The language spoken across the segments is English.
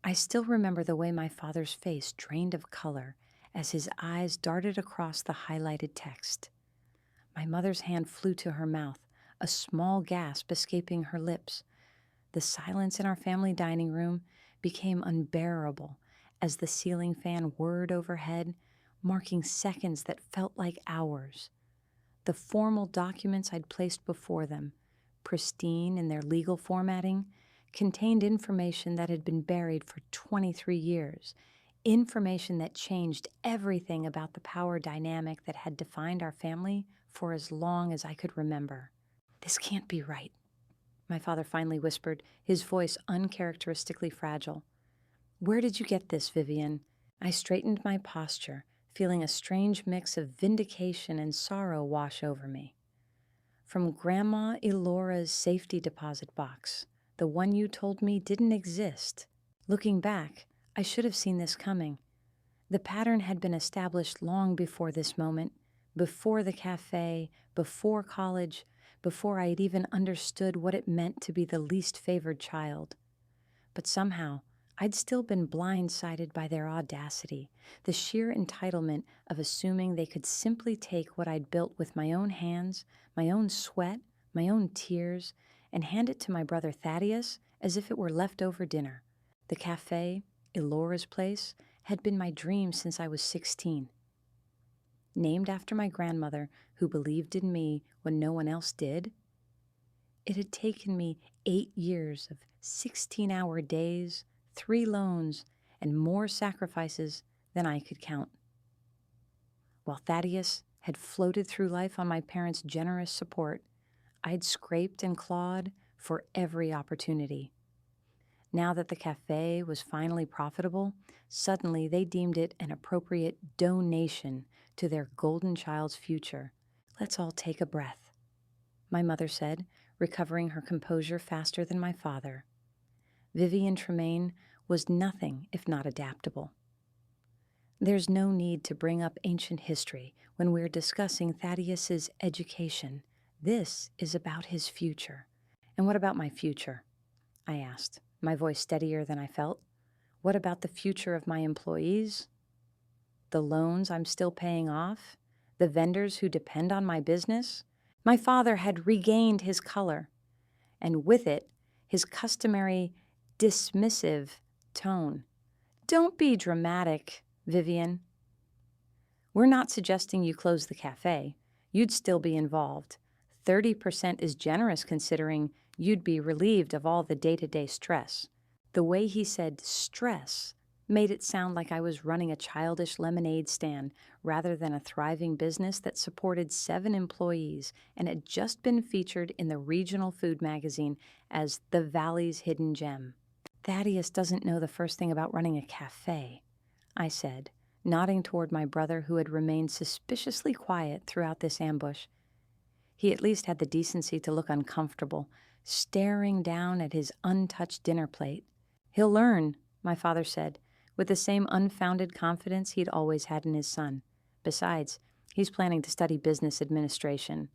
I still remember the way my father's face drained of color as his eyes darted across the highlighted text. My mother's hand flew to her mouth, a small gasp escaping her lips. The silence in our family dining room became unbearable as the ceiling fan whirred overhead, marking seconds that felt like hours. The formal documents I'd placed before them, pristine in their legal formatting, contained information that had been buried for 23 years, information that changed everything about the power dynamic that had defined our family for as long as I could remember. "This can't be right," my father finally whispered, his voice uncharacteristically fragile. "Where did you get this, Vivian?" I straightened my posture, feeling a strange mix of vindication and sorrow wash over me. "From Grandma Elora's safety deposit box, the one you told me didn't exist. Looking back, I should have seen this coming. The pattern had been established long before this moment, before the cafe, before college, before I had even understood what it meant to be the least favored child. But somehow, I'd still been blindsided by their audacity, the sheer entitlement of assuming they could simply take what I'd built with my own hands, my own sweat, my own tears, and hand it to my brother Thaddeus as if it were leftover dinner. The cafe, Elora's place, had been my dream since I was 16. Named after my grandmother, who believed in me when no one else did. It had taken me 8 years of 16-hour days, 3 loans, and more sacrifices than I could count. While Thaddeus had floated through life on my parents' generous support, I'd scraped and clawed for every opportunity. Now that the cafe was finally profitable, suddenly they deemed it an appropriate donation to their golden child's future. "Let's all take a breath," my mother said, recovering her composure faster than my father. Vivian Tremaine was nothing if not adaptable. "There's no need to bring up ancient history when we're discussing Thaddeus's education. This is about his future." "And what about my future?" I asked, my voice steadier than I felt. "What about the future of my employees? The loans I'm still paying off? The vendors who depend on my business?" My father had regained his color, and with it, his customary dismissive tone. "Don't be dramatic, Vivian. We're not suggesting you close the cafe. You'd still be involved. 30% is generous considering you'd be relieved of all the day-to-day stress." The way he said stress made it sound like I was running a childish lemonade stand rather than a thriving business that supported 7 employees and had just been featured in the regional food magazine as the Valley's hidden gem. "Thaddeus doesn't know the first thing about running a cafe," I said, nodding toward my brother who had remained suspiciously quiet throughout this ambush. He at least had the decency to look uncomfortable, staring down at his untouched dinner plate. "He'll learn," my father said, with the same unfounded confidence he'd always had in his son. "Besides, he's planning to study business administration."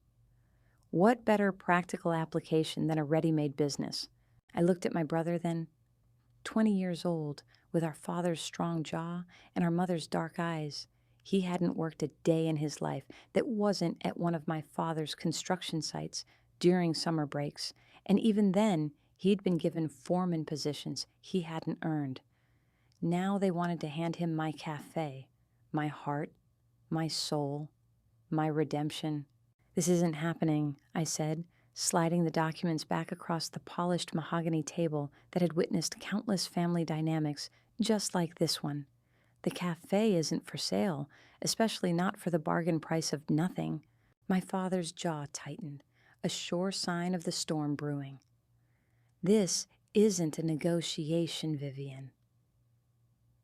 What better practical application than a ready-made business? I looked at my brother then, 20 years old, with our father's strong jaw and our mother's dark eyes. He hadn't worked a day in his life that wasn't at one of my father's construction sites during summer breaks, and even then, he'd been given foreman positions he hadn't earned. Now they wanted to hand him my cafe, my heart, my soul, my redemption. "This isn't happening," I said, sliding the documents back across the polished mahogany table that had witnessed countless family dynamics just like this one. "The cafe isn't for sale, especially not for the bargain price of nothing." My father's jaw tightened, a sure sign of the storm brewing. "This isn't a negotiation, Vivian.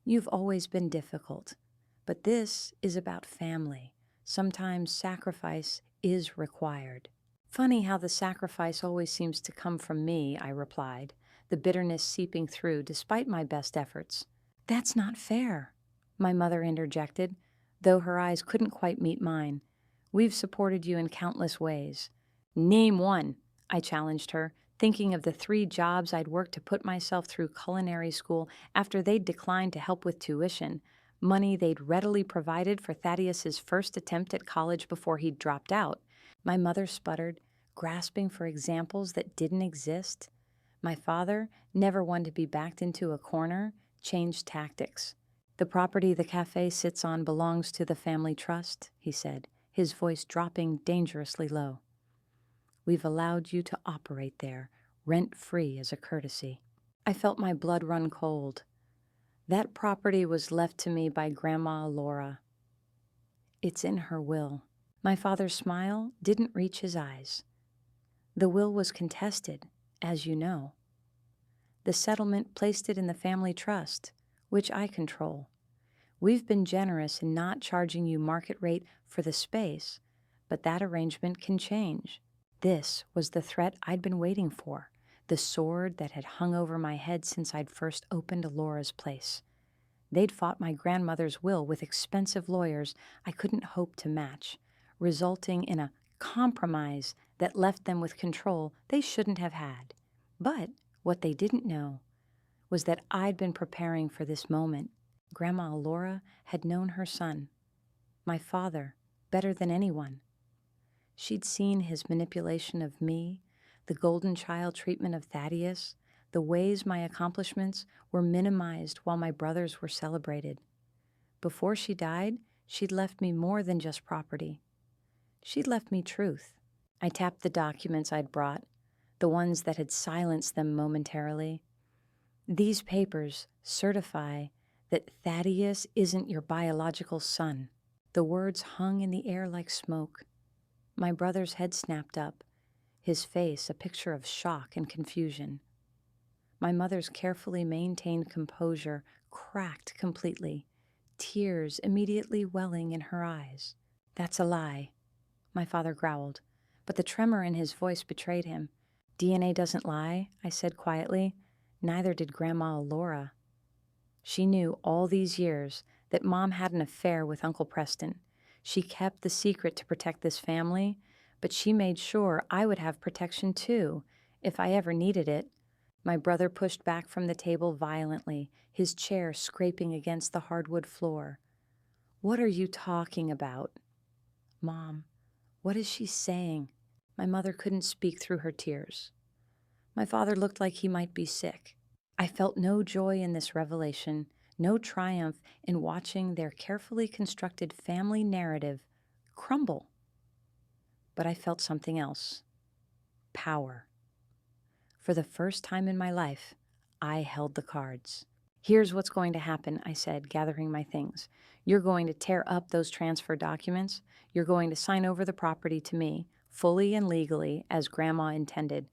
You've always been difficult, but this is about family. Sometimes sacrifice is required." "Funny how the sacrifice always seems to come from me," I replied, the bitterness seeping through despite my best efforts. "That's not fair," my mother interjected, though her eyes couldn't quite meet mine. "We've supported you in countless ways." "Name one," I challenged her, thinking of the 3 jobs I'd worked to put myself through culinary school after they'd declined to help with tuition, money they'd readily provided for Thaddeus's first attempt at college before he'd dropped out. My mother sputtered, grasping for examples that didn't exist. My father, never one to be backed into a corner, changed tactics. "The property the cafe sits on belongs to the family trust," he said, his voice dropping dangerously low. "We've allowed you to operate there, rent-free as a courtesy." I felt my blood run cold. That property was left to me by Grandma Laura. It's in her will. My father's smile didn't reach his eyes. The will was contested, as you know. The settlement placed it in the family trust, which I control. We've been generous in not charging you market rate for the space, but that arrangement can change. This was the threat I'd been waiting for, the sword that had hung over my head since I'd first opened Laura's place. They'd fought my grandmother's will with expensive lawyers I couldn't hope to match, resulting in a compromise that left them with control they shouldn't have had. But what they didn't know was that I'd been preparing for this moment. Grandma Laura had known her son, my father, better than anyone. She'd seen his manipulation of me, the golden child treatment of Thaddeus, the ways my accomplishments were minimized while my brothers were celebrated. Before she died, she'd left me more than just property. She'd left me truth. I tapped the documents I'd brought, the ones that had silenced them momentarily. "These papers certify that Thaddeus isn't your biological son." The words hung in the air like smoke. My brother's head snapped up, his face a picture of shock and confusion. My mother's carefully maintained composure cracked completely, tears immediately welling in her eyes. "That's a lie," my father growled, but the tremor in his voice betrayed him. "DNA doesn't lie," I said quietly. "Neither did Grandma Laura. She knew all these years that Mom had an affair with Uncle Preston. She kept the secret to protect this family, but she made sure I would have protection too, if I ever needed it." My brother pushed back from the table violently, his chair scraping against the hardwood floor. "What are you talking about?" "Mom, what is she saying?" My mother couldn't speak through her tears. My father looked like he might be sick. I felt no joy in this revelation, no triumph in watching their carefully constructed family narrative crumble. But I felt something else. Power. For the first time in my life, I held the cards. "Here's what's going to happen," I said, gathering my things. "You're going to tear up those transfer documents. You're going to sign over the property to me, fully and legally, as Grandma intended.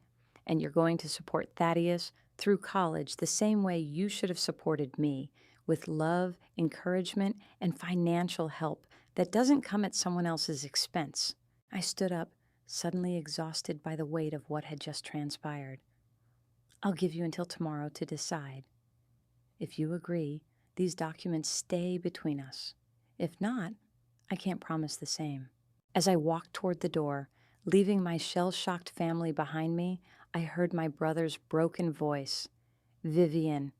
And you're going to support Thaddeus through college the same way you should have supported me, with love, encouragement, and financial help that doesn't come at someone else's expense." I stood up, suddenly exhausted by the weight of what had just transpired. "I'll give you until tomorrow to decide. If you agree, these documents stay between us. If not, I can't promise the same." As I walked toward the door, leaving my shell-shocked family behind me, I heard my brother's broken voice. "Vivian,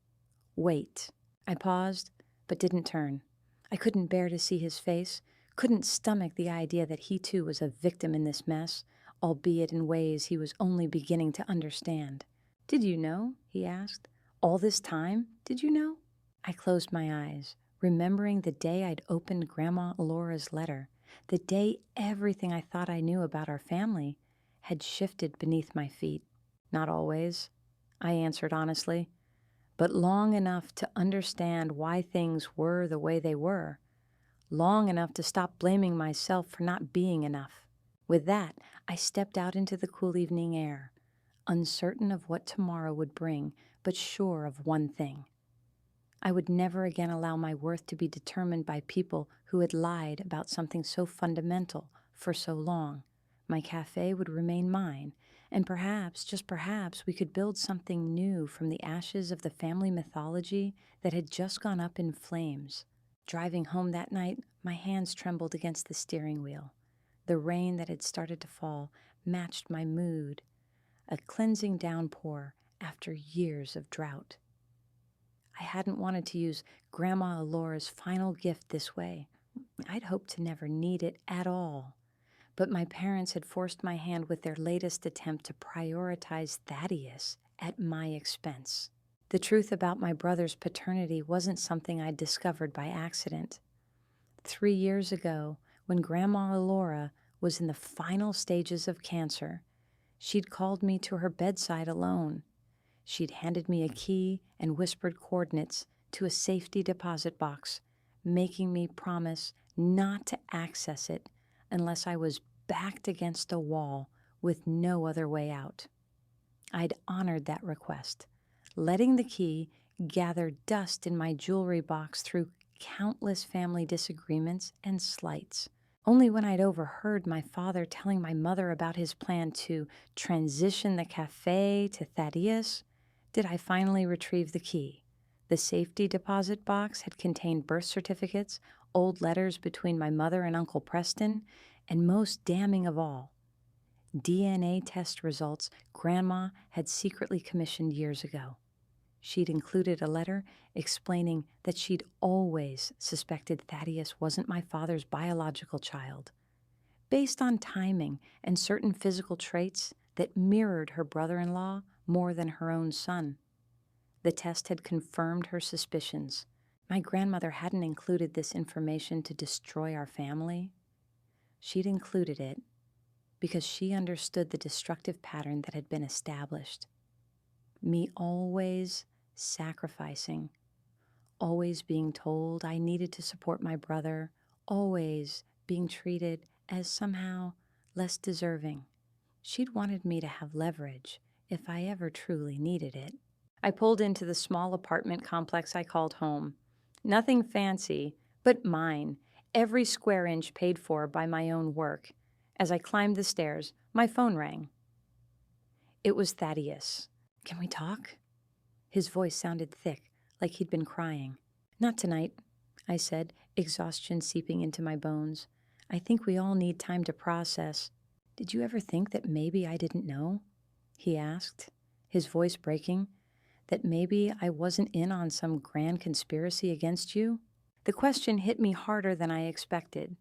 wait." I paused, but didn't turn. I couldn't bear to see his face, couldn't stomach the idea that he too was a victim in this mess, albeit in ways he was only beginning to understand. "Did you know?" he asked. "All this time, did you know?" I closed my eyes, remembering the day I'd opened Grandma Laura's letter, the day everything I thought I knew about our family had shifted beneath my feet. "Not always," I answered honestly, "but long enough to understand why things were the way they were, long enough to stop blaming myself for not being enough." With that, I stepped out into the cool evening air, uncertain of what tomorrow would bring, but sure of one thing. I would never again allow my worth to be determined by people who had lied about something so fundamental for so long. My cafe would remain mine, and perhaps, just perhaps, we could build something new from the ashes of the family mythology that had just gone up in flames. Driving home that night, my hands trembled against the steering wheel. The rain that had started to fall matched my mood. a cleansing downpour after years of drought. I hadn't wanted to use Grandma Alora's final gift this way. I'd hoped to never need it at all. But my parents had forced my hand with their latest attempt to prioritize Thaddeus at my expense. The truth about my brother's paternity wasn't something I'd discovered by accident. 3 years ago, when Grandma Alora was in the final stages of cancer, she'd called me to her bedside alone. She'd handed me a key and whispered coordinates to a safety deposit box, making me promise not to access it unless I was backed against a wall with no other way out. I'd honored that request, letting the key gather dust in my jewelry box through countless family disagreements and slights. Only when I'd overheard my father telling my mother about his plan to transition the café to Thaddeus did I finally retrieve the key. The safety deposit box had contained birth certificates, old letters between my mother and Uncle Preston, and most damning of all, DNA test results Grandma had secretly commissioned years ago. She'd included a letter explaining that she'd always suspected Thaddeus wasn't my father's biological child, based on timing and certain physical traits that mirrored her brother-in-law more than her own son. The test had confirmed her suspicions. My grandmother hadn't included this information to destroy our family. She'd included it because she understood the destructive pattern that had been established. Me always sacrificing, always being told I needed to support my brother, always being treated as somehow less deserving. She'd wanted me to have leverage if I ever truly needed it. I pulled into the small apartment complex I called home. Nothing fancy, but mine, every square inch paid for by my own work. As I climbed the stairs, my phone rang. It was Thaddeus. "Can we talk?" His voice sounded thick, like he'd been crying. "Not tonight," I said, exhaustion seeping into my bones. "I think we all need time to process." "Did you ever think that maybe I didn't know?" he asked, his voice breaking. "That maybe I wasn't in on some grand conspiracy against you?" The question hit me harder than I expected.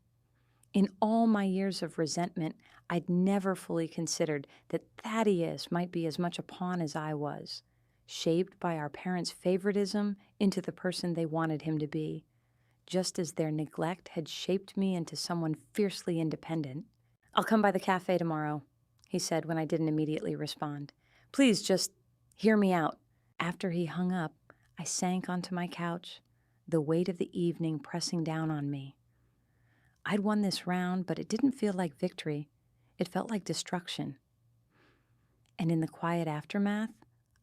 In all my years of resentment, I'd never fully considered that Thaddeus might be as much a pawn as I was, shaped by our parents' favoritism into the person they wanted him to be, just as their neglect had shaped me into someone fiercely independent. "I'll come by the cafe tomorrow," he said when I didn't immediately respond. "Please just hear me out." After he hung up, I sank onto my couch, the weight of the evening pressing down on me. I'd won this round, but it didn't feel like victory. It felt like destruction. And in the quiet aftermath,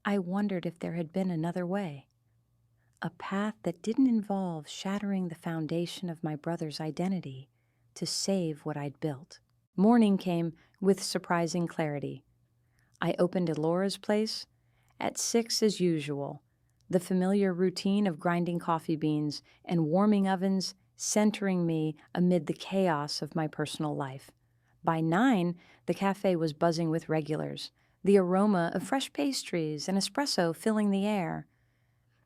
I wondered if there had been another way. A path that didn't involve shattering the foundation of my brother's identity to save what I'd built. Morning came with surprising clarity. I opened Alora's place at 6 as usual, the familiar routine of grinding coffee beans and warming ovens centering me amid the chaos of my personal life. By 9, the cafe was buzzing with regulars, the aroma of fresh pastries and espresso filling the air.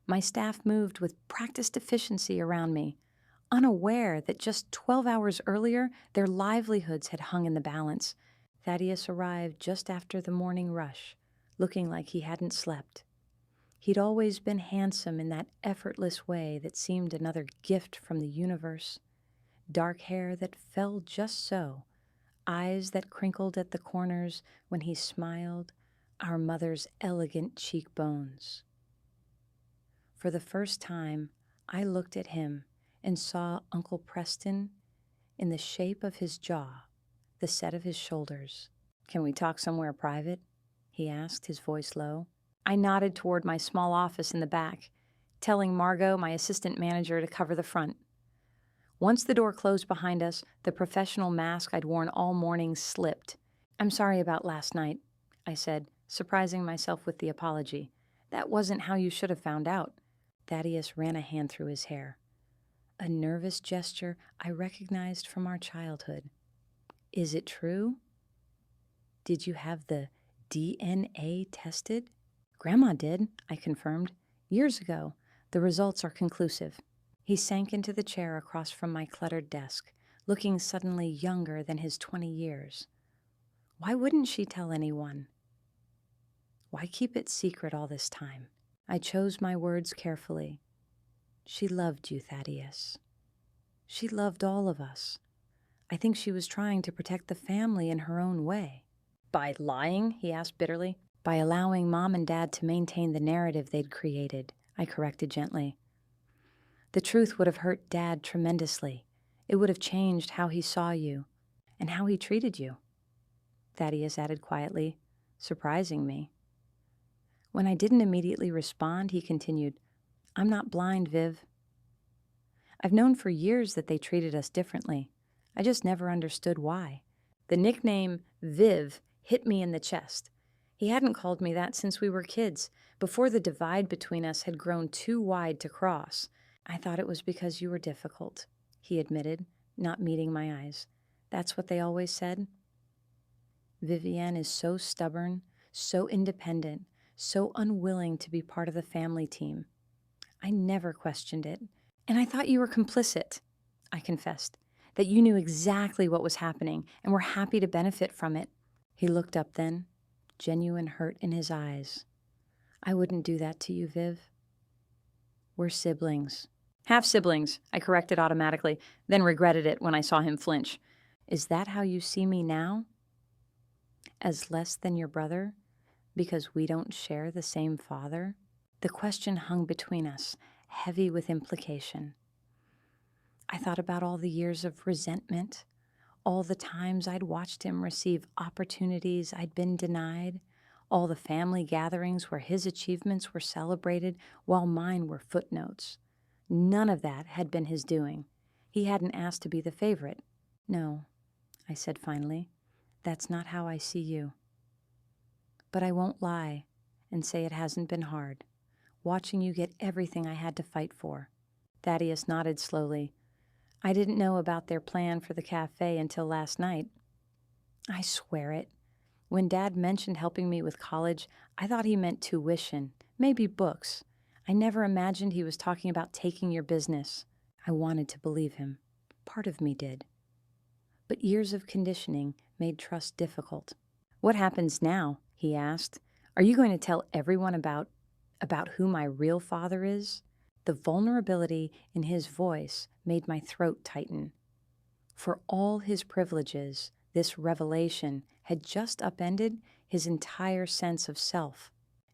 My staff moved with practiced efficiency around me, unaware that just 12 hours earlier their livelihoods had hung in the balance. Thaddeus arrived just after the morning rush, looking like he hadn't slept. He'd always been handsome in that effortless way that seemed another gift from the universe. Dark hair that fell just so, eyes that crinkled at the corners when he smiled, our mother's elegant cheekbones. For the first time, I looked at him and saw Uncle Preston in the shape of his jaw, the set of his shoulders. "Can we talk somewhere private?" he asked, his voice low. I nodded toward my small office in the back, telling Margot, my assistant manager, to cover the front. Once the door closed behind us, the professional mask I'd worn all morning slipped. "I'm sorry about last night," I said, surprising myself with the apology. "That wasn't how you should have found out." Thaddeus ran a hand through his hair, a nervous gesture I recognized from our childhood. "Is it true? Did you have the DNA tested? Grandma did, I confirmed. Years ago. The results are conclusive. He sank into the chair across from my cluttered desk, looking suddenly younger than his 20 years. Why wouldn't she tell anyone? Why keep it secret all this time? I chose my words carefully. She loved you, Thaddeus. She loved all of us. I think she was trying to protect the family in her own way. By lying? He asked bitterly. By allowing Mom and Dad to maintain the narrative they'd created, I corrected gently. The truth would have hurt Dad tremendously. It would have changed how he saw you and how he treated you, Thaddeus added quietly, surprising me. When I didn't immediately respond, he continued, I'm not blind, Viv. I've known for years that they treated us differently. I just never understood why. The nickname Viv hit me in the chest. He hadn't called me that since we were kids, before the divide between us had grown too wide to cross. I thought it was because you were difficult, he admitted, not meeting my eyes. That's what they always said? Vivienne is so stubborn, so independent, so unwilling to be part of the family team. I never questioned it. And I thought you were complicit, I confessed, that you knew exactly what was happening and were happy to benefit from it. He looked up then, genuine hurt in his eyes. I wouldn't do that to you, Viv. We're siblings. Half-siblings, I corrected automatically, then regretted it when I saw him flinch. Is that how you see me now? As less than your brother? Because we don't share the same father? The question hung between us, heavy with implication. I thought about all the years of resentment, all the times I'd watched him receive opportunities I'd been denied, all the family gatherings where his achievements were celebrated while mine were footnotes. None of that had been his doing. He hadn't asked to be the favorite. No, I said finally, that's not how I see you. But I won't lie and say it hasn't been hard, watching you get everything I had to fight for. Thaddeus nodded slowly. I didn't know about their plan for the café until last night. I swear it. When Dad mentioned helping me with college, I thought he meant tuition, maybe books. I never imagined he was talking about taking your business. I wanted to believe him. Part of me did. But years of conditioning made trust difficult. What happens now? He asked. Are you going to tell everyone about who my real father is? The vulnerability in his voice made my throat tighten. For all his privileges, this revelation had just upended his entire sense of self.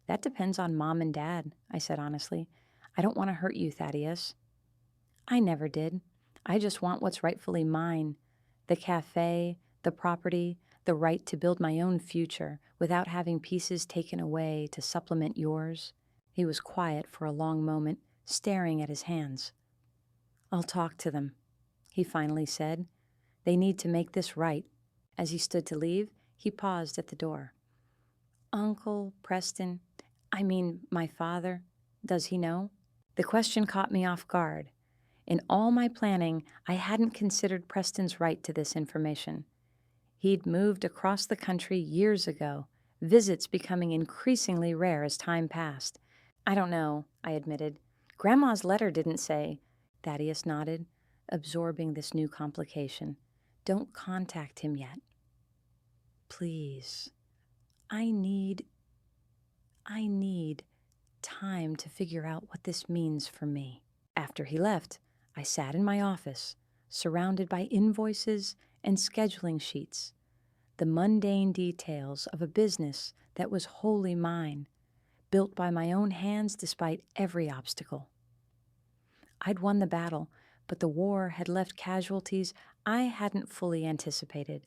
That depends on Mom and Dad, I said honestly. I don't want to hurt you, Thaddeus. I never did. I just want what's rightfully mine. The café, the property, the right to build my own future without having pieces taken away to supplement yours. He was quiet for a long moment, staring at his hands. I'll talk to them, he finally said. They need to make this right. As he stood to leave, he paused at the door. Uncle Preston, my father, does he know? The question caught me off guard. In all my planning, I hadn't considered Preston's right to this information. He'd moved across the country years ago, visits becoming increasingly rare as time passed. I don't know, I admitted. Grandma's letter didn't say. Thaddeus nodded, absorbing this new complication. Don't contact him yet. Please. I need time to figure out what this means for me. After he left, I sat in my office, surrounded by invoices and scheduling sheets, the mundane details of a business that was wholly mine, built by my own hands despite every obstacle. I'd won the battle, but the war had left casualties I hadn't fully anticipated.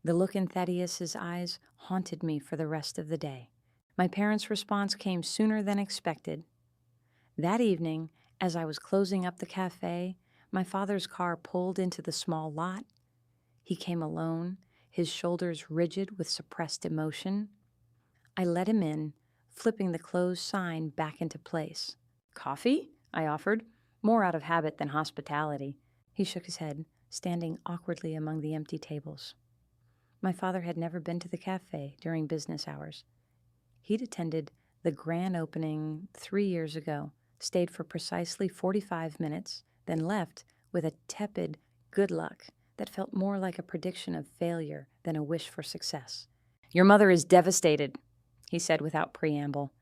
The look in Thaddeus's eyes haunted me for the rest of the day. My parents' response came sooner than expected. That evening, as I was closing up the cafe, my father's car pulled into the small lot. He came alone, his shoulders rigid with suppressed emotion. I let him in, flipping the closed sign back into place. Coffee? I offered, more out of habit than hospitality. He shook his head, standing awkwardly among the empty tables. My father had never been to the cafe during business hours. He'd attended the grand opening 3 years ago, stayed for precisely 45 minutes, then left with a tepid good luck that felt more like a prediction of failure than a wish for success. "Your mother is devastated," he said without preamble.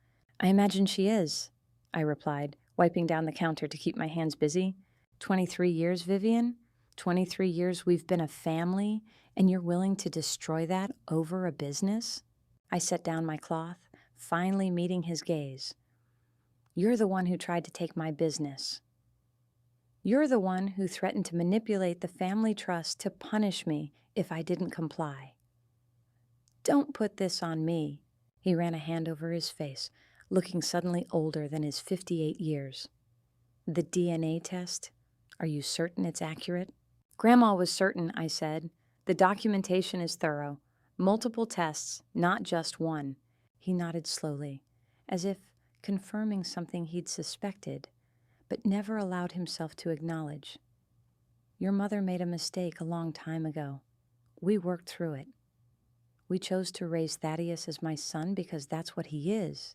"I imagine she is," I replied, wiping down the counter to keep my hands busy. 23 years, Vivian? 23 years we've been a family, and you're willing to destroy that over a business? I set down my cloth, finally meeting his gaze. "You're the one who tried to take my business. You're the one who threatened to manipulate the family trust to punish me if I didn't comply. Don't put this on me." He ran a hand over his face, looking suddenly older than his 58 years. "The DNA test? Are you certain it's accurate?" "Grandma was certain," I said. "The documentation is thorough. Multiple tests, not just one." He nodded slowly, as if confirming something he'd suspected, but never allowed himself to acknowledge. "Your mother made a mistake a long time ago. We worked through it. We chose to raise Thaddeus as my son because that's what he is,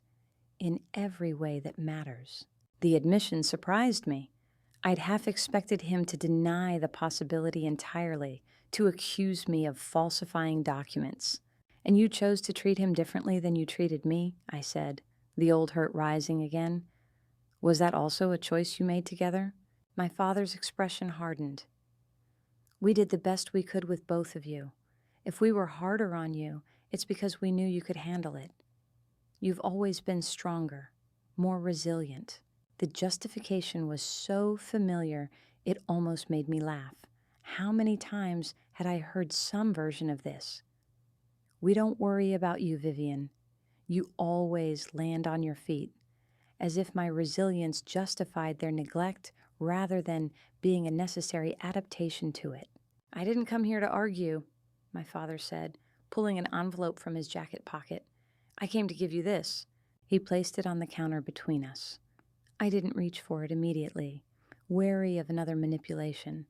in every way that matters." The admission surprised me. I'd half expected him to deny the possibility entirely, to accuse me of falsifying documents. "And you chose to treat him differently than you treated me," I said, the old hurt rising again. "Was that also a choice you made together?" My father's expression hardened. "We did the best we could with both of you. If we were harder on you, it's because we knew you could handle it. You've always been stronger, more resilient." The justification was so familiar, it almost made me laugh. How many times had I heard some version of this? "We don't worry about you, Vivian. You always land on your feet," as if my resilience justified their neglect rather than being a necessary adaptation to it. "I didn't come here to argue," my father said, pulling an envelope from his jacket pocket. "I came to give you this." He placed it on the counter between us. I didn't reach for it immediately, wary of another manipulation.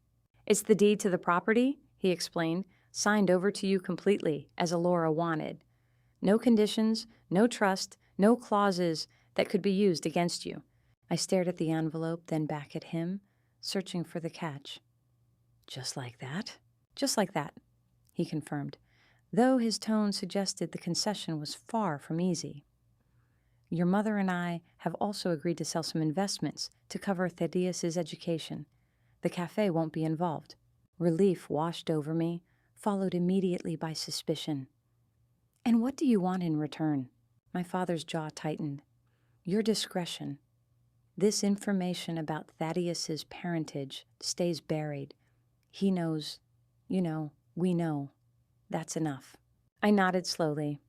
"It's the deed to the property," he explained, "signed over to you completely, as Alora wanted. No conditions, no trust, no clauses that could be used against you." I stared at the envelope, then back at him, searching for the catch. "Just like that?" "Just like that," he confirmed, though his tone suggested the concession was far from easy. "Your mother and I have also agreed to sell some investments to cover Thaddeus's education. The cafe won't be involved." Relief washed over me, followed immediately by suspicion. "And what do you want in return?" My father's jaw tightened. "Your discretion. This information about Thaddeus's parentage stays buried. He knows, we know. That's enough." I nodded slowly.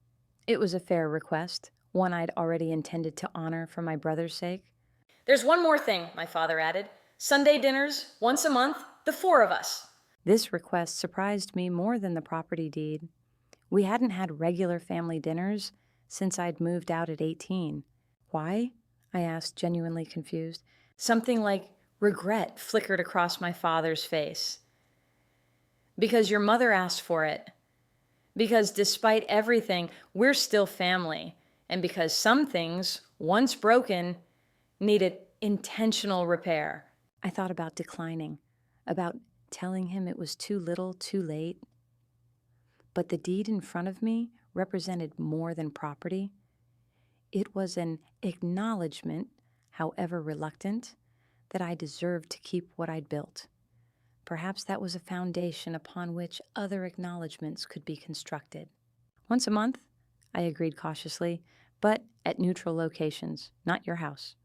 It was a fair request, one I'd already intended to honor for my brother's sake. "There's one more thing," my father added. "Sunday dinners, once a month, the four of us." This request surprised me more than the property deed. We hadn't had regular family dinners since I'd moved out at 18. "Why?" I asked, genuinely confused. Something like regret flickered across my father's face. "Because your mother asked for it. Because despite everything, we're still family. And because some things, once broken, needed intentional repair." I thought about declining, about telling him it was too little, too late. But the deed in front of me represented more than property. It was an acknowledgement, however reluctant, that I deserved to keep what I'd built. Perhaps that was a foundation upon which other acknowledgments could be constructed. "Once a month," I agreed cautiously, "but at neutral locations, not your house.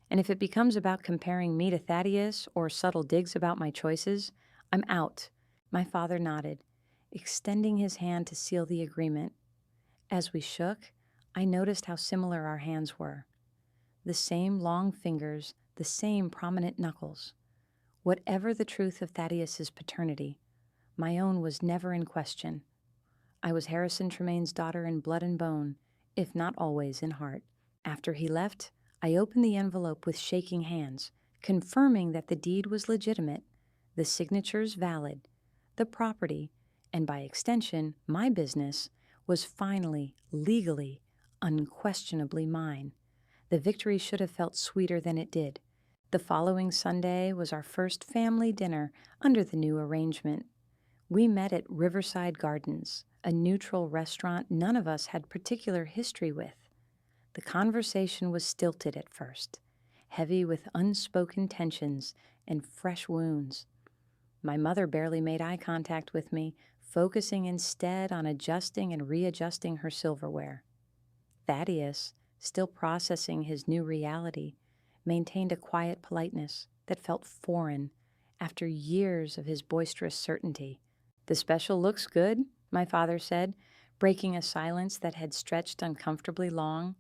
And if it becomes about comparing me to Thaddeus or subtle digs about my choices, I'm out." My father nodded, extending his hand to seal the agreement. As we shook, I noticed how similar our hands were. The same long fingers, the same prominent knuckles. Whatever the truth of Thaddeus's paternity, my own was never in question. I was Harrison Tremaine's daughter in blood and bone, if not always in heart. After he left, I opened the envelope with shaking hands, confirming that the deed was legitimate, the signatures valid, the property and by extension, my business, was finally, legally, unquestionably mine. The victory should have felt sweeter than it did. The following Sunday was our first family dinner under the new arrangement. We met at Riverside Gardens, a neutral restaurant none of us had particular history with. The conversation was stilted at first, heavy with unspoken tensions and fresh wounds. My mother barely made eye contact with me, focusing instead on adjusting and readjusting her silverware. Thaddeus, still processing his new reality, maintained a quiet politeness that felt foreign after years of his boisterous certainty. "The special looks good," my father said, breaking a silence that had stretched uncomfortably long.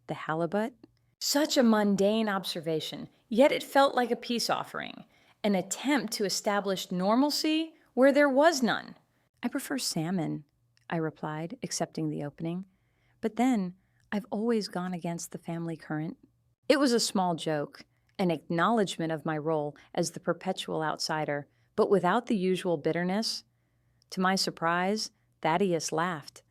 "The halibut?" Such a mundane observation, yet it felt like a peace offering, an attempt to establish normalcy where there was none. "I prefer salmon," I replied, accepting the opening. "But then, I've always gone against the family current." It was a small joke, an acknowledgement of my role as the perpetual outsider, but without the usual bitterness. To my surprise, Thaddeus laughed,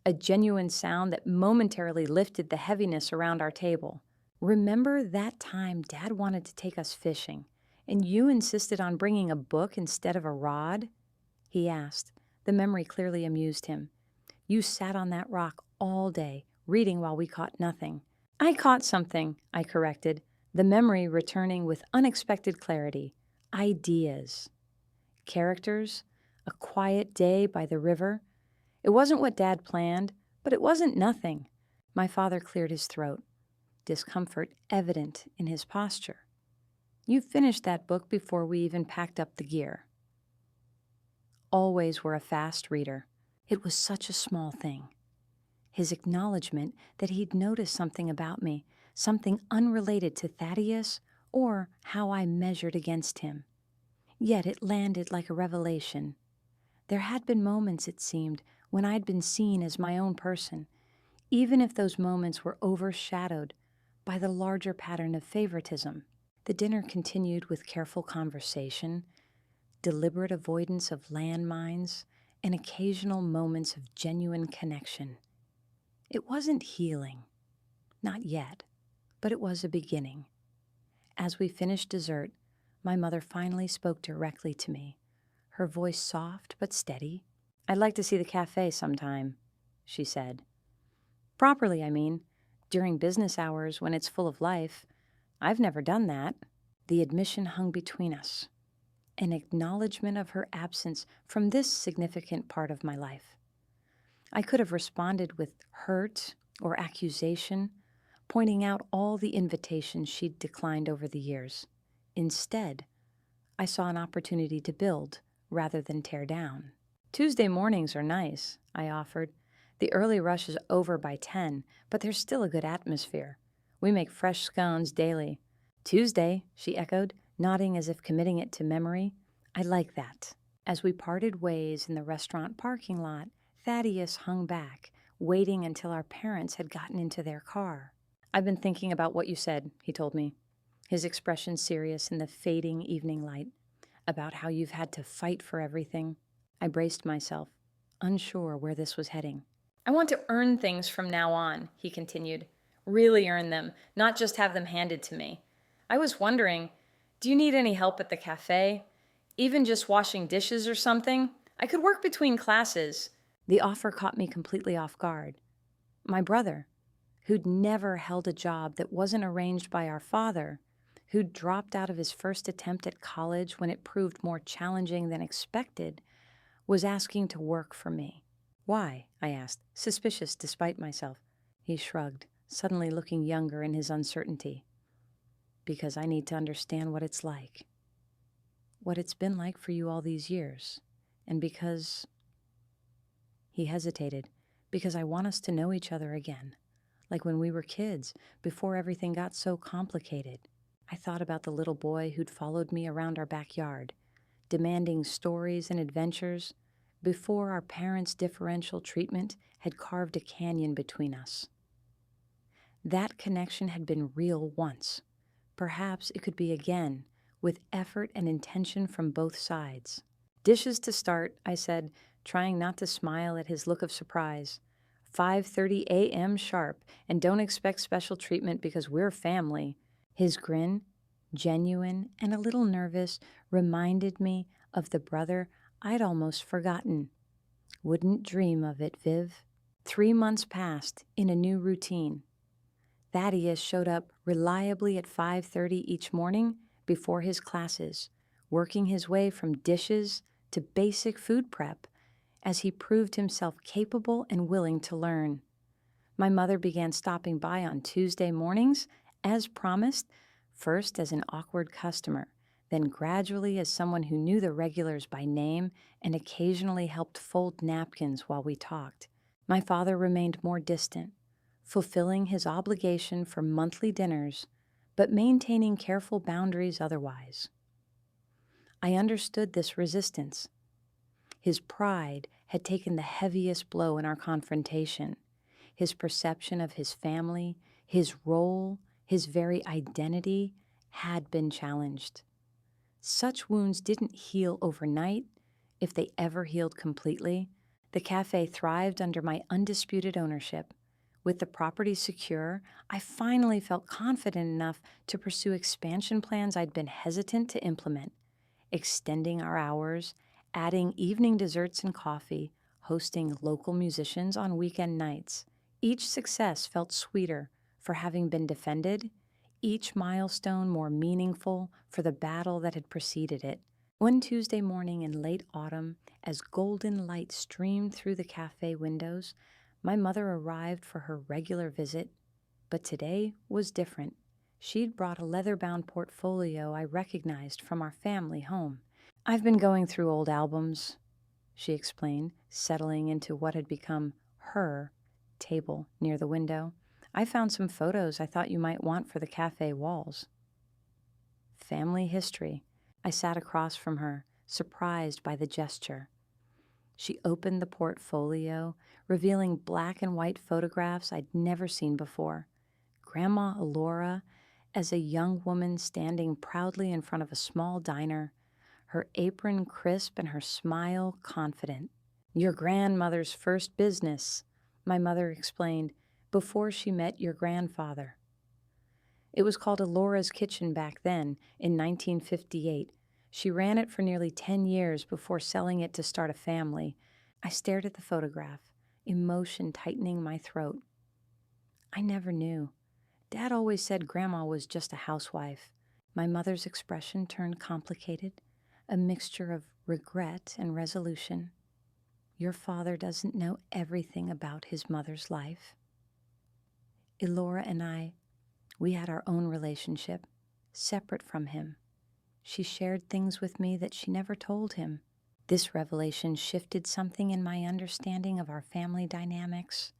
a genuine sound that momentarily lifted the heaviness around our table. "Remember that time Dad wanted to take us fishing, and you insisted on bringing a book instead of a rod?" he asked. The memory clearly amused him. "You sat on that rock all day, reading while we caught nothing." "I caught something," I corrected, the memory returning with unexpected clarity. Ideas. Characters. A quiet day by the river. It wasn't what Dad planned, but it wasn't nothing. My father cleared his throat, discomfort evident in his posture. "You finished that book before we even packed up the gear." Always were a fast reader. It was such a small thing. His acknowledgement that he'd noticed something about me, something unrelated to Thaddeus or how I measured against him. Yet it landed like a revelation. There had been moments, it seemed, when I'd been seen as my own person, even if those moments were overshadowed by the larger pattern of favoritism. The dinner continued with careful conversation, deliberate avoidance of landmines, and occasional moments of genuine connection. It wasn't healing, not yet, but it was a beginning. As we finished dessert, my mother finally spoke directly to me, her voice soft but steady. "I'd like to see the café sometime," she said. "Properly, I mean. During business hours when it's full of life. I've never done that." The admission hung between us, an acknowledgement of her absence from this significant part of my life. I could have responded with hurt or accusation, pointing out all the invitations she'd declined over the years. Instead, I saw an opportunity to build rather than tear down. "Tuesday mornings are nice," I offered. "The early rush is over by 10, but there's still a good atmosphere. We make fresh scones daily." "Tuesday," she echoed, nodding as if committing it to memory. "I like that." As we parted ways in the restaurant parking lot, Thaddeus hung back, waiting until our parents had gotten into their car. "I've been thinking about what you said," he told me, his expression serious in the fading evening light, "about how you've had to fight for everything." I braced myself, unsure where this was heading. "I want to earn things from now on," he continued. "Really earn them, not just have them handed to me. I was wondering, do you need any help at the cafe? Even just washing dishes or something? I could work between classes." The offer caught me completely off guard. My brother, who'd never held a job that wasn't arranged by our father, who'd dropped out of his first attempt at college when it proved more challenging than expected, was asking to work for me. "Why?" I asked, suspicious despite myself. He shrugged, suddenly looking younger in his uncertainty. "Because I need to understand what it's like. What it's been like for you all these years. And because—" He hesitated. "Because I want us to know each other again. Like when we were kids, before everything got so complicated." I thought about the little boy who'd followed me around our backyard, demanding stories and adventures, before our parents' differential treatment had carved a canyon between us. That connection had been real once. Perhaps it could be again, with effort and intention from both sides. "Dishes to start," I said, trying not to smile at his look of surprise. 5:30 a.m. sharp, and don't expect special treatment because we're family. His grin, genuine and a little nervous, reminded me of the brother I'd almost forgotten. Wouldn't dream of it, Viv. 3 months passed in a new routine. Thaddeus showed up reliably at 5:30 each morning before his classes, working his way from dishes to basic food prep as he proved himself capable and willing to learn. My mother began stopping by on Tuesday mornings, as promised, first as an awkward customer, then gradually as someone who knew the regulars by name and occasionally helped fold napkins while we talked. My father remained more distant, fulfilling his obligation for monthly dinners, but maintaining careful boundaries otherwise. I understood this resistance. His pride had taken the heaviest blow in our confrontation. His perception of his family, his role, his very identity had been challenged. Such wounds didn't heal overnight, if they ever healed completely. The cafe thrived under my undisputed ownership. With the property secure, I finally felt confident enough to pursue expansion plans I'd been hesitant to implement, extending our hours, adding evening desserts and coffee, hosting local musicians on weekend nights. Each success felt sweeter for having been defended, each milestone more meaningful for the battle that had preceded it. One Tuesday morning in late autumn, as golden light streamed through the cafe windows, my mother arrived for her regular visit, but today was different. She'd brought a leather-bound portfolio I recognized from our family home. "I've been going through old albums," she explained, settling into what had become her table near the window. "I found some photos I thought you might want for the cafe walls." Family history. I sat across from her, surprised by the gesture. She opened the portfolio, revealing black and white photographs I'd never seen before. Grandma Alora, as a young woman standing proudly in front of a small diner, her apron crisp and her smile confident. "Your grandmother's first business," my mother explained, "before she met your grandfather. It was called Alora's Kitchen back then, in 1958. She ran it for nearly 10 years before selling it to start a family." I stared at the photograph, emotion tightening my throat. I never knew. Dad always said Grandma was just a housewife. My mother's expression turned complicated, a mixture of regret and resolution. "Your father doesn't know everything about his mother's life." Elora and we had our own relationship, separate from him. She shared things with me that she never told him. This revelation shifted something in my understanding of our family dynamics.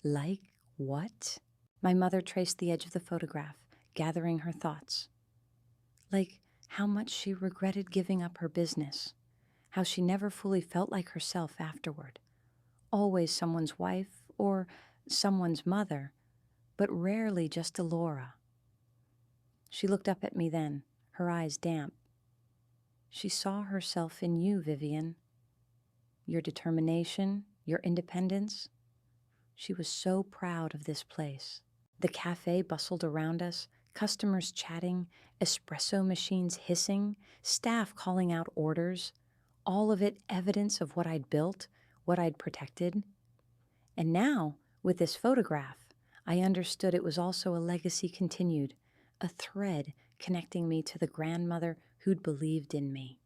Like what? My mother traced the edge of the photograph, gathering her thoughts. Like how much she regretted giving up her business, how she never fully felt like herself afterward. Always someone's wife or someone's mother, but rarely just Elora. She looked up at me then, her eyes damp. She saw herself in you, Vivian. Your determination, your independence. She was so proud of this place. The cafe bustled around us, customers chatting, espresso machines hissing, staff calling out orders, all of it evidence of what I'd built, what I'd protected. And now, with this photograph, I understood it was also a legacy continued, a thread connecting me to the grandmother who'd believed in me.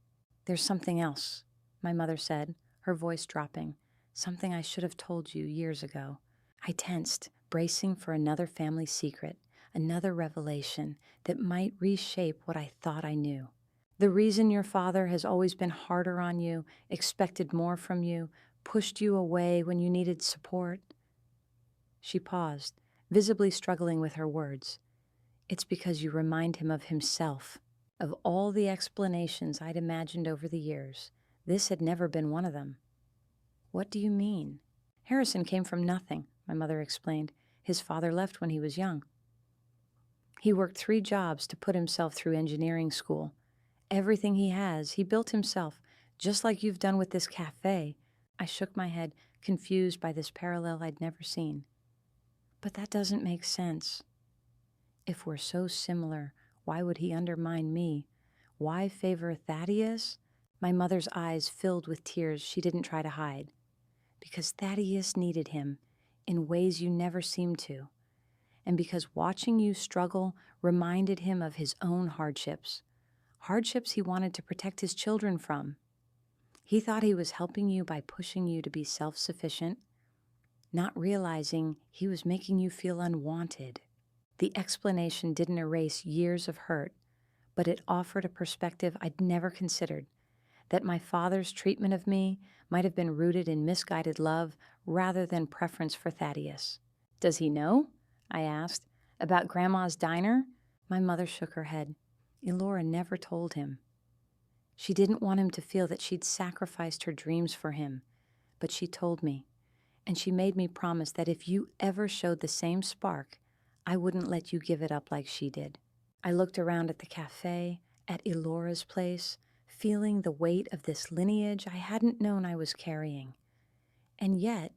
"There's something else," my mother said, her voice dropping, "something I should have told you years ago." I tensed, bracing for another family secret, another revelation that might reshape what I thought I knew. "The reason your father has always been harder on you, expected more from you, pushed you away when you needed support." She paused, visibly struggling with her words. "It's because you remind him of himself. Of all the explanations I'd imagined over the years, this had never been one of them." "What do you mean?" "Harrison came from nothing," my mother explained. "His father left when he was young. He worked 3 jobs to put himself through engineering school. Everything he has, he built himself, just like you've done with this cafe, I shook my head, confused by this parallel I'd never seen. But that doesn't make sense. If we're so similar, why would he undermine me? Why favor Thaddeus? My mother's eyes filled with tears she didn't try to hide. Because Thaddeus needed him in ways you never seemed to. And because watching you struggle reminded him of his own hardships. Hardships he wanted to protect his children from. He thought he was helping you by pushing you to be self-sufficient, not realizing he was making you feel unwanted. The explanation didn't erase years of hurt, but it offered a perspective I'd never considered, that my father's treatment of me might have been rooted in misguided love rather than preference for Thaddeus. Does he know? I asked. About Grandma's diner? My mother shook her head. Elora never told him. She didn't want him to feel that she'd sacrificed her dreams for him, but she told me, and she made me promise that if you ever showed the same spark, I wouldn't let you give it up like she did. I looked around at the cafe, at Elora's place, feeling the weight of this lineage I hadn't known I was carrying. And yet,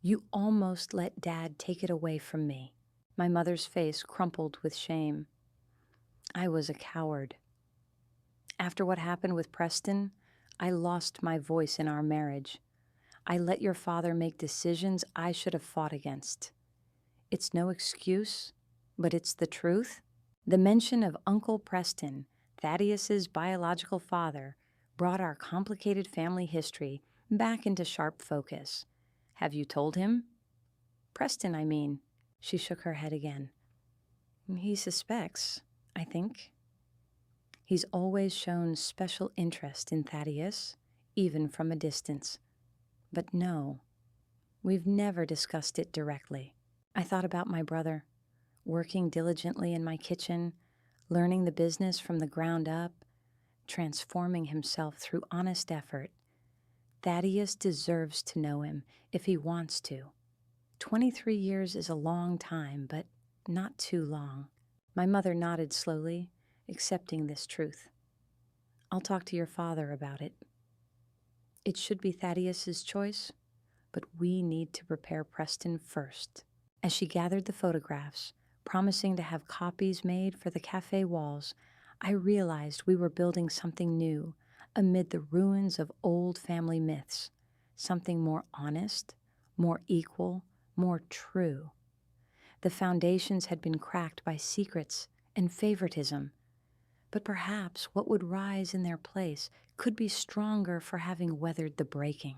you almost let Dad take it away from me. My mother's face crumpled with shame. I was a coward. After what happened with Preston, I lost my voice in our marriage. I let your father make decisions I should have fought against. It's no excuse, but it's the truth. The mention of Uncle Preston, Thaddeus's biological father, brought our complicated family history back into sharp focus. Have you told him? Preston, I mean. She shook her head again. He suspects, I think. He's always shown special interest in Thaddeus, even from a distance. But no, we've never discussed it directly. I thought about my brother, working diligently in my kitchen, learning the business from the ground up, transforming himself through honest effort. Thaddeus deserves to know him if he wants to. 23 years is a long time, but not too long. My mother nodded slowly, accepting this truth. I'll talk to your father about it. It should be Thaddeus's choice, but we need to prepare Preston first. As she gathered the photographs, promising to have copies made for the cafe walls, I realized we were building something new amid the ruins of old family myths, something more honest, more equal, more true. The foundations had been cracked by secrets and favoritism, but perhaps what would rise in their place could be stronger for having weathered the breaking.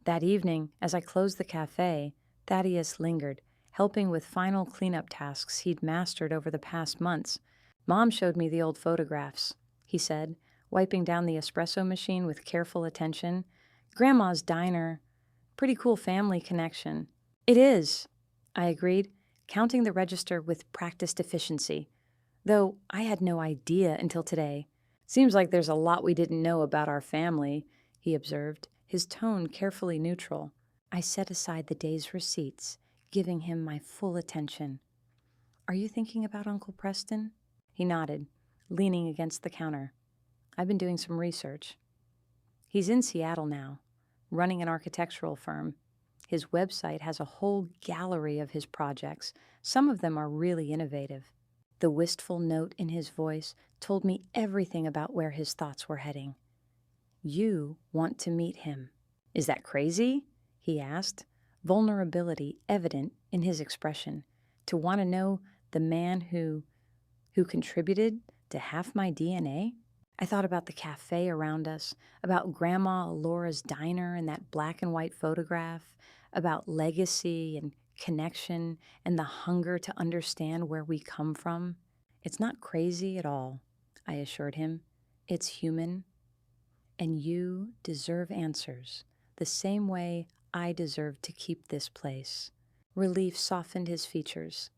That evening, as I closed the cafe, Thaddeus lingered, helping with final cleanup tasks he'd mastered over the past months. Mom showed me the old photographs, he said, wiping down the espresso machine with careful attention. Grandma's diner. Pretty cool family connection. It is, I agreed, counting the register with practiced efficiency. Though I had no idea until today. Seems like there's a lot we didn't know about our family, he observed, his tone carefully neutral. I set aside the day's receipts, giving him my full attention. Are you thinking about Uncle Preston? He nodded, leaning against the counter. I've been doing some research. He's in Seattle now, running an architectural firm. His website has a whole gallery of his projects. Some of them are really innovative. The wistful note in his voice told me everything about where his thoughts were heading. You want to meet him. Is that crazy? He asked, vulnerability evident in his expression. To want to know the man who contributed to half my DNA? I thought about the cafe around us, about Grandma Alora's diner and that black and white photograph, about legacy and connection and the hunger to understand where we come from. It's not crazy at all, I assured him. It's human. And you deserve answers, the same way I deserve to keep this place. Relief softened his features.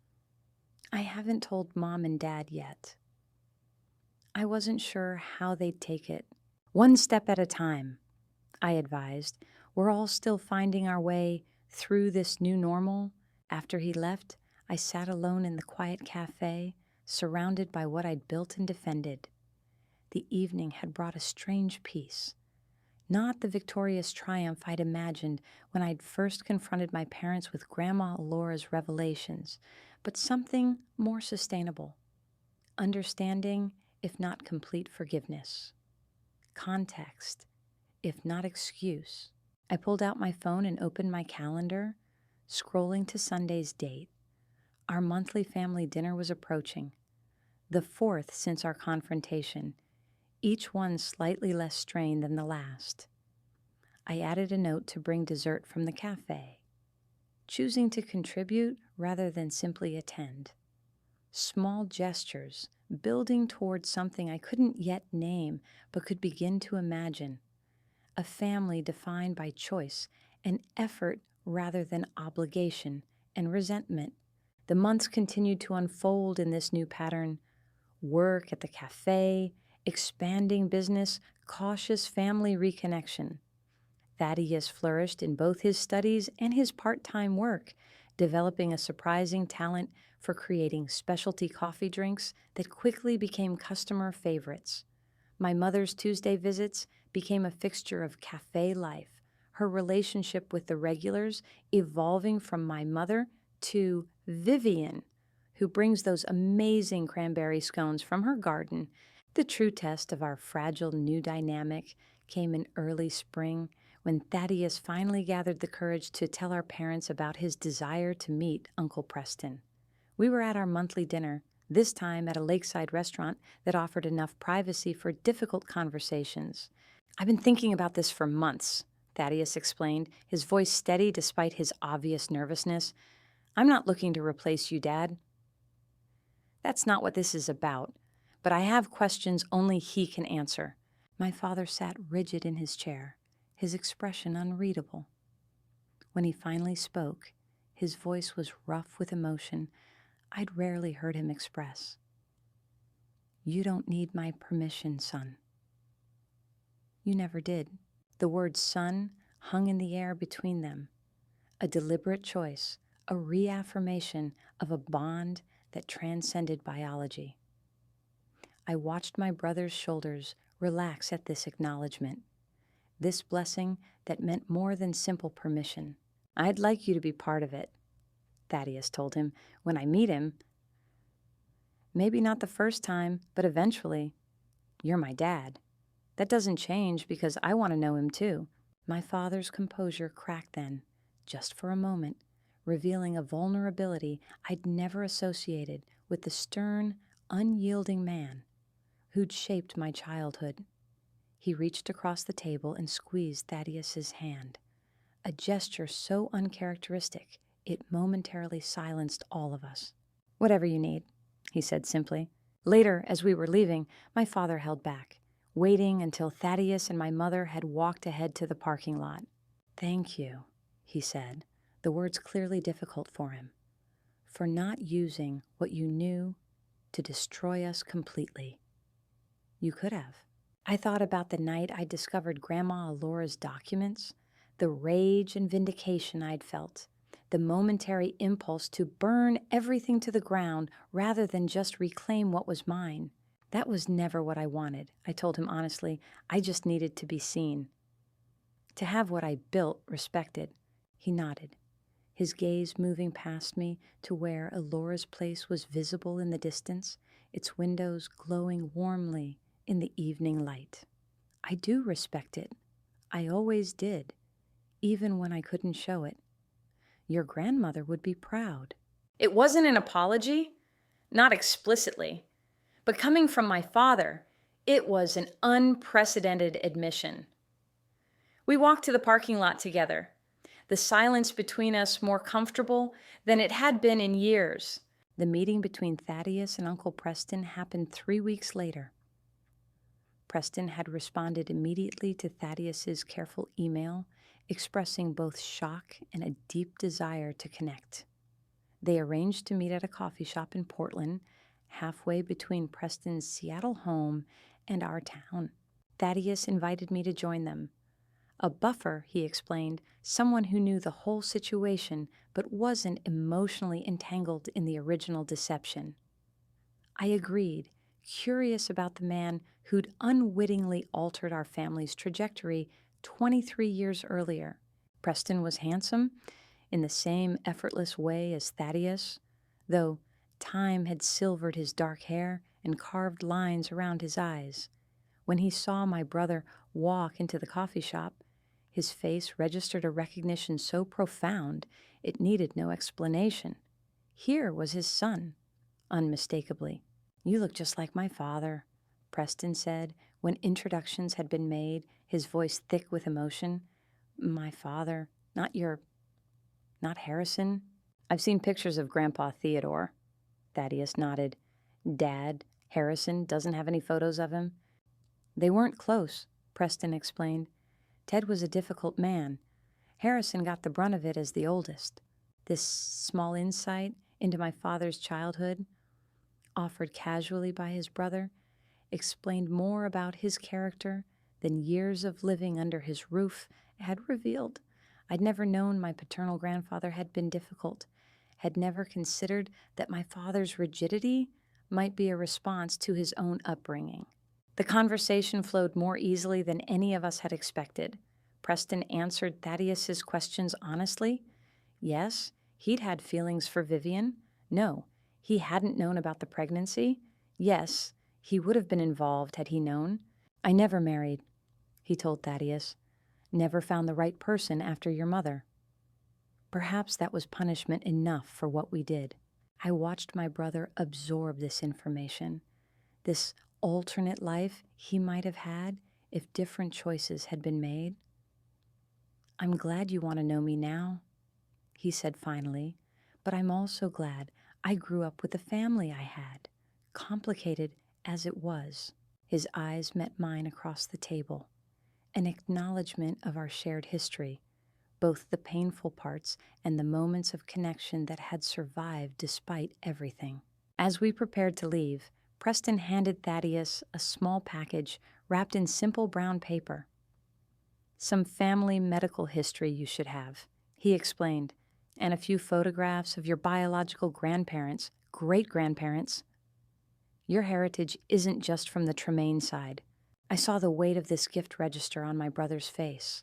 I haven't told Mom and Dad yet. I wasn't sure how they'd take it. One step at a time, I advised. We're all still finding our way through this new normal. After he left, I sat alone in the quiet cafe, surrounded by what I'd built and defended. The evening had brought a strange peace. Not the victorious triumph I'd imagined when I'd first confronted my parents with Grandma Laura's revelations, but something more sustainable. Understanding, if not complete forgiveness. Context, if not excuse. I pulled out my phone and opened my calendar, scrolling to Sunday's date. Our monthly family dinner was approaching, the fourth since our confrontation, each one slightly less strained than the last. I added a note to bring dessert from the café, choosing to contribute rather than simply attend. Small gestures, building towards something I couldn't yet name but could begin to imagine. A family defined by choice and effort rather than obligation and resentment. The months continued to unfold in this new pattern. Work at the cafe, expanding business, cautious family reconnection. Thaddeus flourished in both his studies and his part-time work, developing a surprising talent for creating specialty coffee drinks that quickly became customer favorites. My mother's Tuesday visits became a fixture of cafe life, her relationship with the regulars evolving from my mother to Vivian, who brings those amazing cranberry scones from her garden. The true test of our fragile new dynamic came in early spring when Thaddeus finally gathered the courage to tell our parents about his desire to meet Uncle Preston. We were at our monthly dinner, this time at a lakeside restaurant that offered enough privacy for difficult conversations. "I've been thinking about this for months," Thaddeus explained, his voice steady despite his obvious nervousness. "I'm not looking to replace you, Dad. That's not what this is about, but I have questions only he can answer." My father sat rigid in his chair, his expression unreadable. When he finally spoke, his voice was rough with emotion I'd rarely heard him express. "You don't need my permission, son." You never did. The word son hung in the air between them, a deliberate choice, a reaffirmation of a bond that transcended biology. I watched my brother's shoulders relax at this acknowledgement, this blessing that meant more than simple permission. "I'd like you to be part of it," Thaddeus told him. "When I meet him, maybe not the first time, but eventually, you're my dad. That doesn't change because I want to know him too." My father's composure cracked then, just for a moment, revealing a vulnerability I'd never associated with the stern, unyielding man who'd shaped my childhood. He reached across the table and squeezed Thaddeus's hand, a gesture so uncharacteristic it momentarily silenced all of us. "Whatever you need," he said simply. Later, as we were leaving, my father held back, waiting until Thaddeus and my mother had walked ahead to the parking lot. "Thank you," he said, the words clearly difficult for him, "for not using what you knew to destroy us completely. You could have." I thought about the night I discovered Grandma Laura's documents, the rage and vindication I'd felt, the momentary impulse to burn everything to the ground rather than just reclaim what was mine. That was never what I wanted, I told him honestly. I just needed to be seen, to have what I built respected. He nodded, his gaze moving past me to where Alora's place was visible in the distance, its windows glowing warmly in the evening light. "I do respect it. I always did, even when I couldn't show it. Your grandmother would be proud." It wasn't an apology, not explicitly, but coming from my father, it was an unprecedented admission. We walked to the parking lot together, the silence between us more comfortable than it had been in years. The meeting between Thaddeus and Uncle Preston happened 3 weeks later. Preston had responded immediately to Thaddeus's careful email, expressing both shock and a deep desire to connect. They arranged to meet at a coffee shop in Portland, halfway between Preston's Seattle home and our town. Thaddeus invited me to join them. A buffer, he explained, someone who knew the whole situation but wasn't emotionally entangled in the original deception. I agreed, curious about the man who'd unwittingly altered our family's trajectory 23 years earlier. Preston was handsome in the same effortless way as Thaddeus, though time had silvered his dark hair and carved lines around his eyes. When he saw my brother walk into the coffee shop, his face registered a recognition so profound it needed no explanation. Here was his son, unmistakably. "You look just like my father," Preston said when introductions had been made, his voice thick with emotion. "My father, not Harrison." "I've seen pictures of Grandpa Theodore." Thaddeus nodded. "Dad, Harrison, doesn't have any photos of him." "They weren't close," Preston explained. "Ted was a difficult man. Harrison got the brunt of it as the oldest." This small insight into my father's childhood, offered casually by his brother, explained more about his character than years of living under his roof had revealed. I'd never known my paternal grandfather had been difficult, had never considered that my father's rigidity might be a response to his own upbringing. The conversation flowed more easily than any of us had expected. Preston answered Thaddeus's questions honestly. Yes, he'd had feelings for Vivian. No, he hadn't known about the pregnancy. Yes, he would have been involved had he known. "I never married," he told Thaddeus. "Never found the right person after your mother." Perhaps that was punishment enough for what we did. I watched my brother absorb this information, this alternate life he might have had if different choices had been made. "I'm glad you want to know me now," he said finally, "but I'm also glad I grew up with the family I had, complicated as it was." His eyes met mine across the table, an acknowledgement of our shared history, both the painful parts and the moments of connection that had survived despite everything. As we prepared to leave, Preston handed Thaddeus a small package wrapped in simple brown paper. "Some family medical history you should have," he explained, "and a few photographs of your biological grandparents, great-grandparents. Your heritage isn't just from the Tremaine side." I saw the weight of this gift register on my brother's face.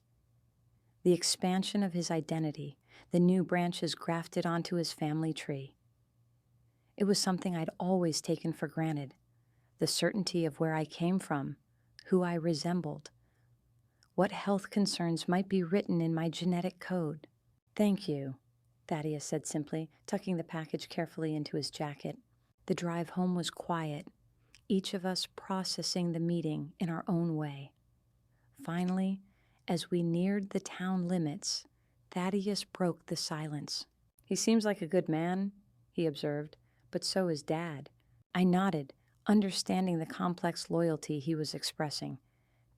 The expansion of his identity, the new branches grafted onto his family tree. It was something I'd always taken for granted, the certainty of where I came from, who I resembled, what health concerns might be written in my genetic code. "Thank you," Thaddeus said simply, tucking the package carefully into his jacket. The drive home was quiet, each of us processing the meeting in our own way. Finally, as we neared the town limits, Thaddeus broke the silence. "He seems like a good man," he observed, "but so is Dad." I nodded, understanding the complex loyalty he was expressing.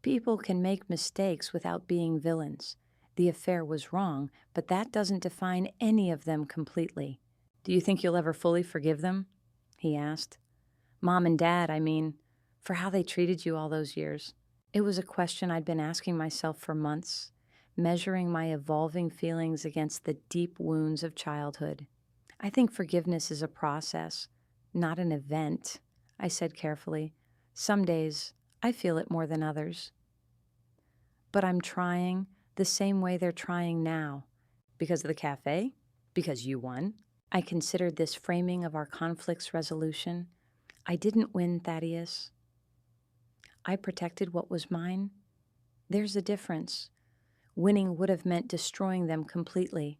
People can make mistakes without being villains. The affair was wrong, but that doesn't define any of them completely. "Do you think you'll ever fully forgive them?" he asked. "Mom and Dad, I mean, for how they treated you all those years." It was a question I'd been asking myself for months, measuring my evolving feelings against the deep wounds of childhood. "I think forgiveness is a process, not an event," I said carefully. "Some days I feel it more than others. But I'm trying the same way they're trying now." "Because of the cafe? Because you won?" I considered this framing of our conflict's resolution. "I didn't win, Thaddeus. I protected what was mine. There's a difference. Winning would have meant destroying them completely,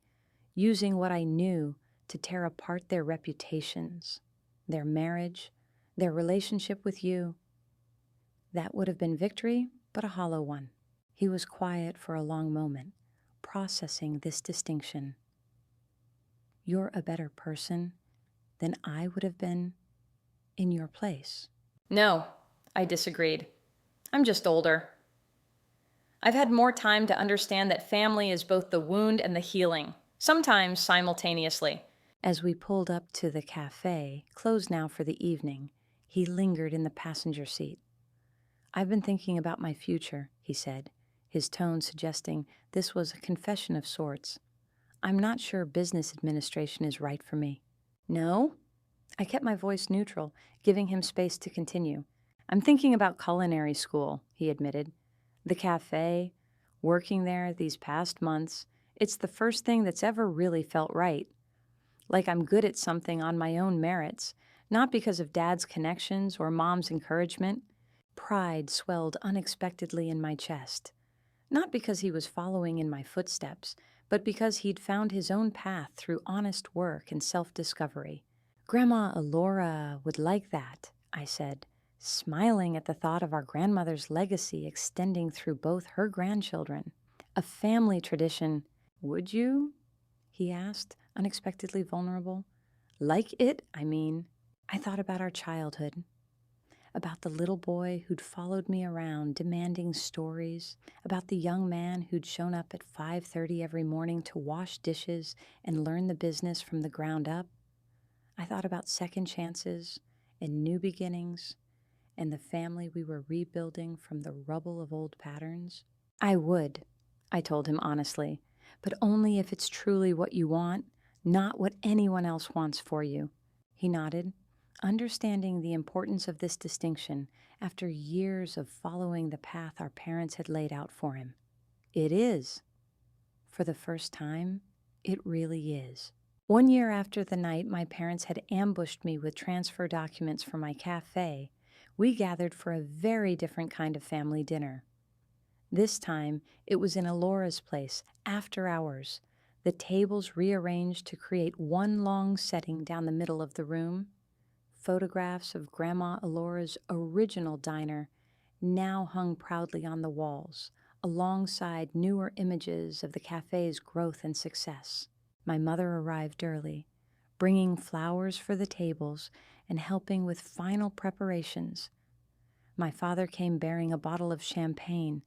using what I knew to tear apart their reputations, their marriage, their relationship with you. That would have been victory, but a hollow one." He was quiet for a long moment, processing this distinction. "You're a better person than I would have been in your place." "No," I disagreed. "I'm just older. I've had more time to understand that family is both the wound and the healing, sometimes simultaneously." As we pulled up to the café, closed now for the evening, he lingered in the passenger seat. "I've been thinking about my future," he said, his tone suggesting this was a confession of sorts. "I'm not sure business administration is right for me." "No?" I kept my voice neutral, giving him space to continue. "I'm thinking about culinary school," he admitted. "The cafe, Working there these past months, it's the first thing that's ever really felt right. Like I'm good at something on my own merits, not because of Dad's connections or Mom's encouragement. Pride swelled unexpectedly in my chest. Not because he was following in my footsteps, but because he'd found his own path through honest work and self-discovery. Grandma Elora would like that, I said, smiling at the thought of our grandmother's legacy extending through both her grandchildren. A family tradition. Would you? He asked, unexpectedly vulnerable. Like it, I mean. I thought about our childhood, about the little boy who'd followed me around demanding stories, about the young man who'd shown up at 5:30 every morning to wash dishes and learn the business from the ground up. I thought about second chances and new beginnings and the family we were rebuilding from the rubble of old patterns. I would, I told him honestly, but only if it's truly what you want, not what anyone else wants for you. He nodded, understanding the importance of this distinction after years of following the path our parents had laid out for him. It is. For the first time, it really is. 1 year after the night my parents had ambushed me with transfer documents for my café, we gathered for a very different kind of family dinner. This time, it was in Alora's place, after hours, the tables rearranged to create one long setting down the middle of the room. Photographs of Grandma Alora's original diner now hung proudly on the walls, alongside newer images of the cafe's growth and success. My mother arrived early, bringing flowers for the tables and helping with final preparations. My father came bearing a bottle of champagne,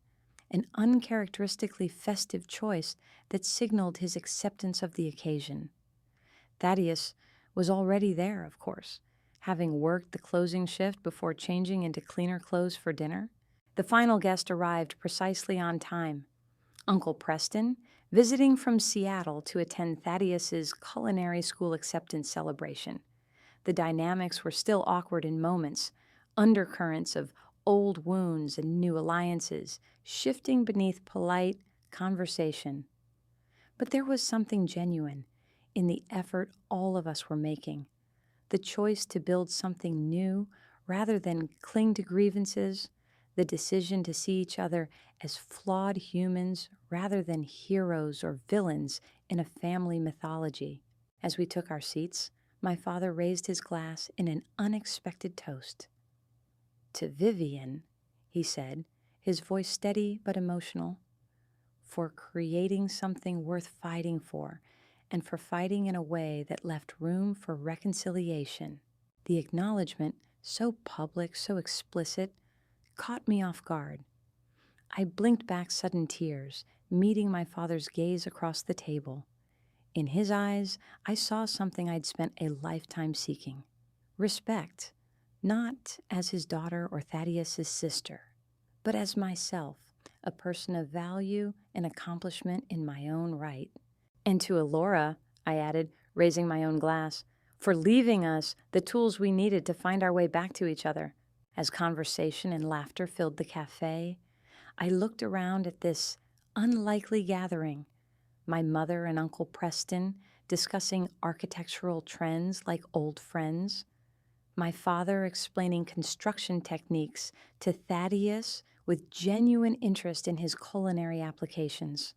an uncharacteristically festive choice that signaled his acceptance of the occasion. Thaddeus was already there, of course, having worked the closing shift before changing into cleaner clothes for dinner. The final guest arrived precisely on time. Uncle Preston, visiting from Seattle to attend Thaddeus's culinary school acceptance celebration. The dynamics were still awkward in moments, undercurrents of old wounds and new alliances, shifting beneath polite conversation. But there was something genuine in the effort all of us were making, the choice to build something new rather than cling to grievances, the decision to see each other as flawed humans rather than heroes or villains in a family mythology. As we took our seats, my father raised his glass in an unexpected toast. To Vivian, he said, his voice steady but emotional, for creating something worth fighting for, and for fighting in a way that left room for reconciliation. The acknowledgement, so public, so explicit, caught me off guard. I blinked back sudden tears, meeting my father's gaze across the table. In his eyes, I saw something I'd spent a lifetime seeking. Respect, not as his daughter or Thaddeus's sister, but as myself, a person of value and accomplishment in my own right. And to Elora, I added, raising my own glass, for leaving us the tools we needed to find our way back to each other. As conversation and laughter filled the cafe, I looked around at this unlikely gathering. My mother and Uncle Preston discussing architectural trends like old friends. My father explaining construction techniques to Thaddeus with genuine interest in his culinary applications.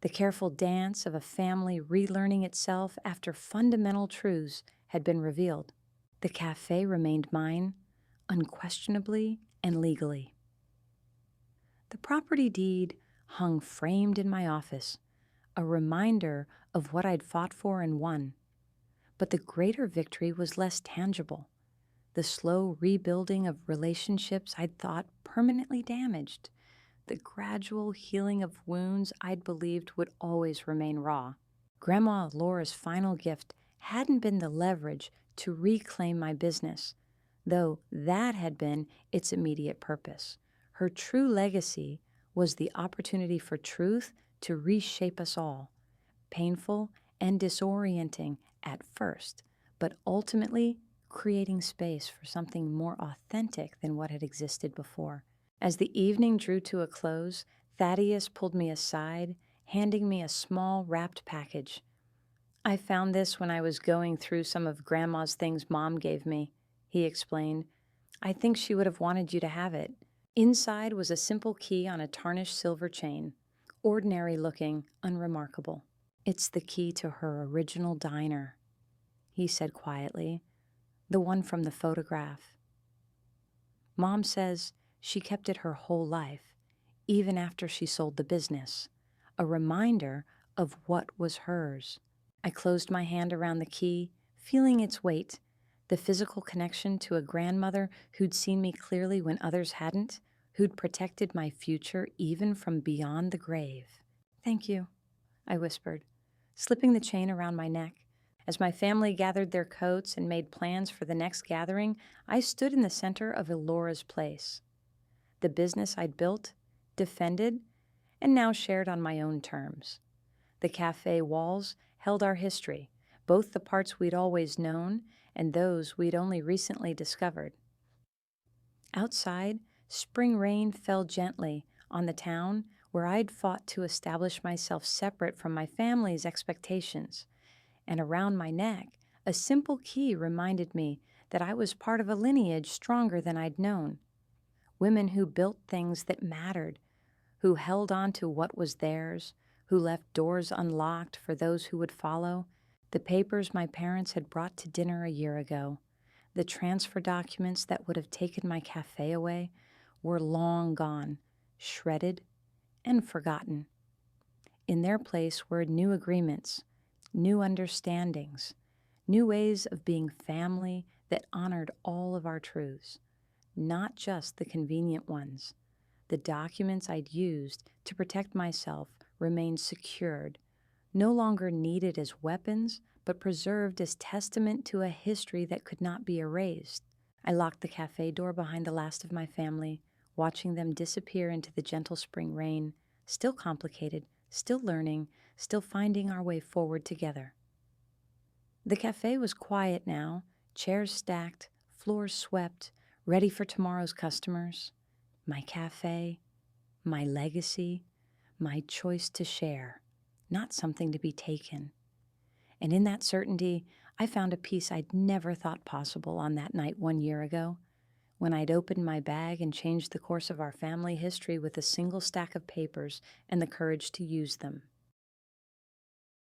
The careful dance of a family relearning itself after fundamental truths had been revealed. The cafe remained mine, unquestionably and legally. The property deed hung framed in my office, a reminder of what I'd fought for and won. But the greater victory was less tangible, the slow rebuilding of relationships I'd thought permanently damaged, the gradual healing of wounds I'd believed would always remain raw. Grandma Laura's final gift hadn't been the leverage to reclaim my business, though that had been its immediate purpose. Her true legacy was the opportunity for truth to reshape us all, painful and disorienting at first, but ultimately creating space for something more authentic than what had existed before. As the evening drew to a close, Thaddeus pulled me aside, handing me a small wrapped package. I found this when I was going through some of Grandma's things Mom gave me, he explained. I think she would have wanted you to have it. Inside was a simple key on a tarnished silver chain, ordinary looking, unremarkable. It's the key to her original diner, he said quietly, the one from the photograph. Mom says she kept it her whole life, even after she sold the business, a reminder of what was hers. I closed my hand around the key, feeling its weight, the physical connection to a grandmother who'd seen me clearly when others hadn't, who'd protected my future even from beyond the grave. Thank you, I whispered, slipping the chain around my neck. As my family gathered their coats and made plans for the next gathering, I stood in the center of Elora's place. The business I'd built, defended, and now shared on my own terms. The cafe walls held our history, both the parts we'd always known and those we'd only recently discovered. Outside, spring rain fell gently on the town where I'd fought to establish myself separate from my family's expectations, and around my neck, a simple key reminded me that I was part of a lineage stronger than I'd known. Women who built things that mattered, who held on to what was theirs, who left doors unlocked for those who would follow. The papers my parents had brought to dinner a year ago, the transfer documents that would have taken my cafe away, were long gone, shredded, and forgotten. In their place were new agreements, new understandings, new ways of being family that honored all of our truths, not just the convenient ones. The documents I'd used to protect myself remained secured, no longer needed as weapons, but preserved as testament to a history that could not be erased. I locked the cafe door behind the last of my family, watching them disappear into the gentle spring rain, still complicated, still learning, still finding our way forward together. The cafe was quiet now, chairs stacked, floors swept, ready for tomorrow's customers. My cafe, my legacy, my choice to share, not something to be taken. And in that certainty, I found a peace I'd never thought possible on that night 1 year ago, when I'd opened my bag and changed the course of our family history with a single stack of papers and the courage to use them.